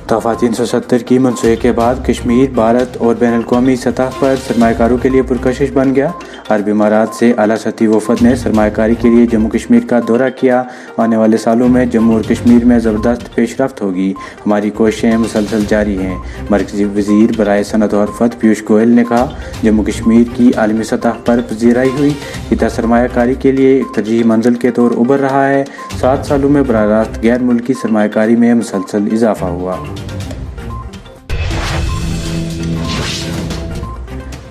दफ़ा 370 की मनसूखे के बाद कश्मीर भारत और बैनुल-अक़वामी सतह पर सरमायाकारों के लिए पुरकशिश बन गया। अरब इमारात से आला सतही वफद ने सरमायाकारी के लिए जम्मू कश्मीर का दौरा किया। आने वाले सालों में जम्मू और कश्मीर में ज़बरदस्त पेशरफ्त होगी। हमारी कोशिशें मुसलसल जारी हैं। मरकज़ी वज़ीर बराए सनअत और वफ़द पीयूष गोयल ने कहा, जम्मू कश्मीर की आलमी सतह पर पजीराई हुई खिता सरमायाकारी के लिए एक तरजीही मंजिल के तौर उभर रहा है। 7 सालों में बराह रास्त गैर मुल्की सरमायाकारी में मुसलसल इजाफा हुआ।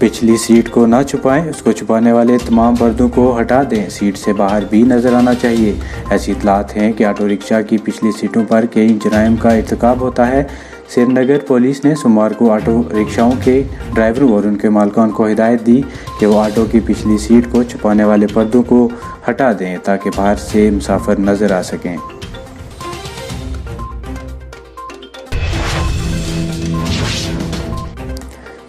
पिछली सीट को ना छुपाएं, उसको छुपाने वाले तमाम पर्दों को हटा दें। सीट से बाहर भी नजर आना चाहिए। ऐसी इतलात हैं कि ऑटो रिक्शा की पिछली सीटों पर कई जराइम का इर्तिकाब होता है। श्रीनगर पुलिस ने सोमवार को ऑटो रिक्शाओं के ड्राइवरों और उनके मालिकान को हिदायत दी कि वो ऑटो की पिछली सीट को छुपाने वाले पर्दों को हटा दें ताकि बाहर से मुसाफिर नजर आ सकें।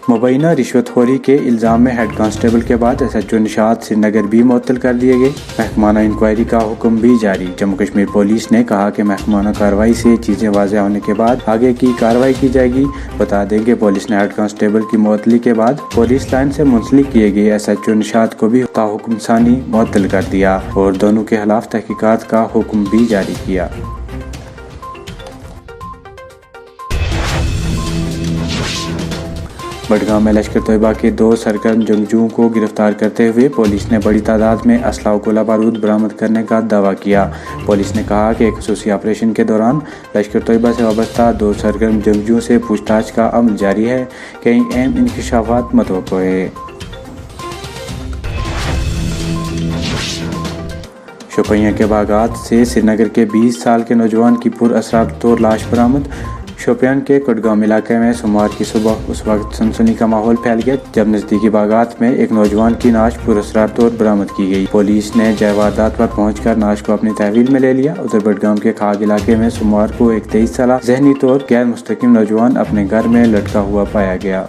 मुबैना रिश्वतखोरी के इल्ज़ाम में हेड कांस्टेबल के बाद SHO निशात श्रीनगर भी मुअत्तल कर दिए गए। महकमाना इंक्वायरी का हुक्म भी जारी। जम्मू कश्मीर पुलिस ने कहा कि महकमाना कार्रवाई से चीज़ें वाज़ेह होने के बाद आगे की कार्रवाई की जाएगी। बता दें कि पुलिस ने हेड कांस्टेबल की मुअत्तली के बाद पुलिस लाइन से मुंसलिक किए गए SHO निशात को भी ताहुक्म सानी मुअत्तल कर दिया और दोनों के खिलाफ तहकीकात का हुक्म भी जारी किया। बडगाम में लश्कर तैयबा के 2 सरगर्म जंगजुओं को गिरफ्तार करते हुए पुलिस ने बड़ी तादाद में असला और गोला बारूद बरामद करने का दावा किया। पुलिस ने कहा कि एक खसूसी ऑपरेशन के दौरान लश्कर तैयबा से वाबस्ता 2 सरगर्म जंगजुओं से पूछताछ का अमल जारी है। कई अहम इंकशाफात मतवक्को है। शोपियां के बागात से श्रीनगर के 20 साल के नौजवान की पुरअसरार तौर लाश बरामद। शोपियान के कोटगाम इलाके में सोमवार की सुबह उस वक्त सनसनी का माहौल फैल गया जब नजदीकी बागात में एक नौजवान की नाश पुरअसरार तौर बरामद की गई। पुलिस ने जय वारदात पर पहुंचकर नाश को अपनी तहवील में ले लिया। उधर बडगाम के खाग इलाके में सोमवार को एक 23 साल जहनी तौर गैर मुस्तकिम नौजवान अपने घर में लटका हुआ पाया गया।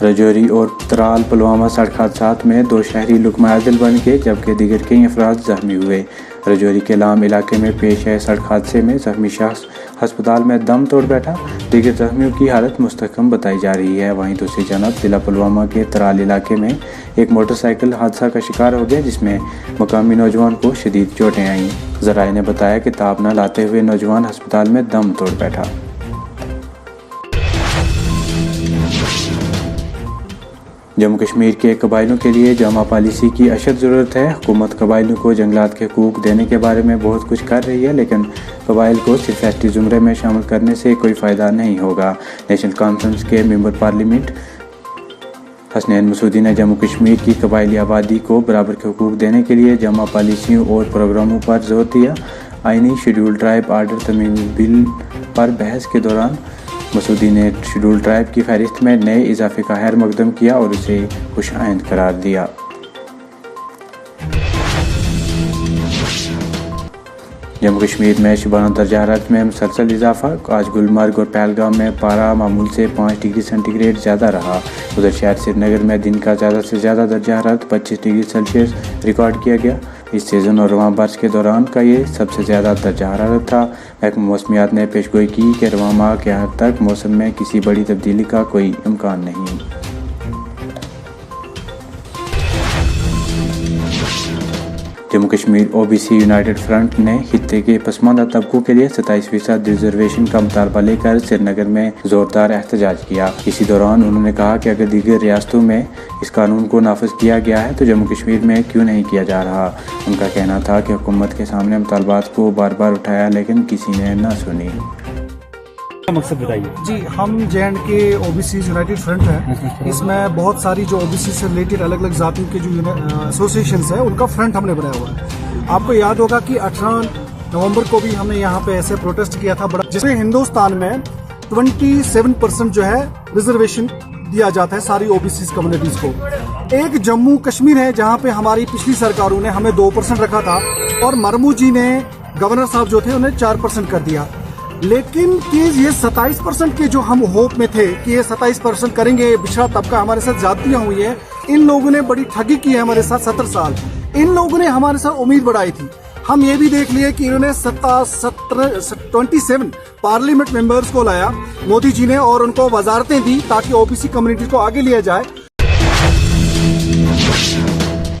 रजौरी और त्राल पुलवामा सड़क हादसात में 2 शहरी लुकमा अज़ल बन गए जबकि दीगर कई अफराद जख्मी हुए। रजौरी के लाम इलाके में पेश आए सड़क हादसे में जख्मी शख्स अस्पताल में दम तोड़ बैठा। दीगर जख्मियों की हालत मुस्तहकम बताई जा रही है। वहीं दूसरी जानब जिला पुलवामा के त्राल इलाके में एक मोटरसाइकिल हादसा का शिकार हो गया जिसमें मुकामी नौजवान को शदीद चोटें आईं। ज़राए ने बताया कि ताब न लाते हुए नौजवान अस्पताल में दम तोड़ बैठा। जम्मू कश्मीर के कबायलों के लिए जामा पॉलिसी की अशद ज़रूरत है। हुकूमत कबायलों को जंगलात के हकूक़ देने के बारे में बहुत कुछ कर रही है लेकिन कबाइल को सिर्फ एसटी ज़ुमरे में शामिल करने से कोई फ़ायदा नहीं होगा। नेशनल कॉन्फ्रेंस के मेंबर पार्लियामेंट हसनैन मसूदी ने जम्मू कश्मीर की कबायली आबादी को बराबर के हकूक़ देने के लिए जामा पॉलिसियों और प्रोग्रामों पर जोर दिया। आइनी schedule tribe order Tamim bill पर बहस के दौरान मसूदी ने शेड्यूल ट्राइब की फहरिस्त में नए इजाफे का खैर मकदम किया और उसे खुशाइंद करार दिया। जम्मू कश्मीर में शुबाना दर्जा हरारत में मुसलसल इजाफा। आज गुलमर्ग और पहलगाम में पारा मामूल से 5 डिग्री सेंटीग्रेड ज़्यादा रहा। उधर शहर श्रीनगर में दिन का ज़्यादा से ज़्यादा दर्जा हरारत 25 डिग्री सेल्सियस रिकॉर्ड किया गया। इस सीज़न और रवां बारिश के दौरान का ये सबसे ज़्यादा दर्जा हरारत था। महकमा मौसमियात ने पेशगोई की कि रवां माह के आखिर तक मौसम में किसी बड़ी तब्दीली का कोई इम्कान नहीं। Jammu Kashmir OBC United front ने खित्ते के पसमानदा तबकों के लिए 27% रिजर्वेशन का मुतालबा लेकर श्रीनगर में जोरदार एहतजाज किया। इसी दौरान उन्होंने कहा कि अगर दीगर रियासतों में इस कानून को नाफिज किया गया है तो जम्मू कश्मीर में क्यों नहीं किया जा रहा। उनका कहना था कि हुकूमत के सामने मुतालबात को बार बार उठाया लेकिन किसी ने न सुनी। मकसद बताइए। जी, हम JNK OBC यूनाइटेड फ्रंट है। इसमें बहुत सारी जो OBC से रिलेटेड अलग अलग जातियों के जो एसोसिएशन है उनका फ्रंट हमने बनाया हुआ है। आपको याद होगा कि 18 नवंबर को भी हमने यहाँ पे ऐसे प्रोटेस्ट किया था बड़ा, जिसमें हिंदुस्तान में 27% जो है रिजर्वेशन दिया जाता है सारी OBC कम्युनिटीज को। एक जम्मू कश्मीर है जहाँ पे हमारी पिछली सरकारों ने हमें 2% रखा था और मरमू जी ने, गवर्नर साहब जो थे, उन्हें 4% कर दिया। लेकिन कि ये 27% के जो हम होप में थे कि ये 27% करेंगे, पिछड़ा तबका हमारे साथ ज्यादतियां हुई है, इन लोगों ने बड़ी ठगी की है हमारे साथ 70 साल। इन लोगों ने हमारे साथ उम्मीद बढ़ाई थी हम ये भी देख लिए कि इन्होंने 27 पार्लियामेंट मेंबर्स को लाया मोदी जी ने और उनको वजारतें दी ताकि ओबीसी कम्युनिटी को आगे लिया जाए।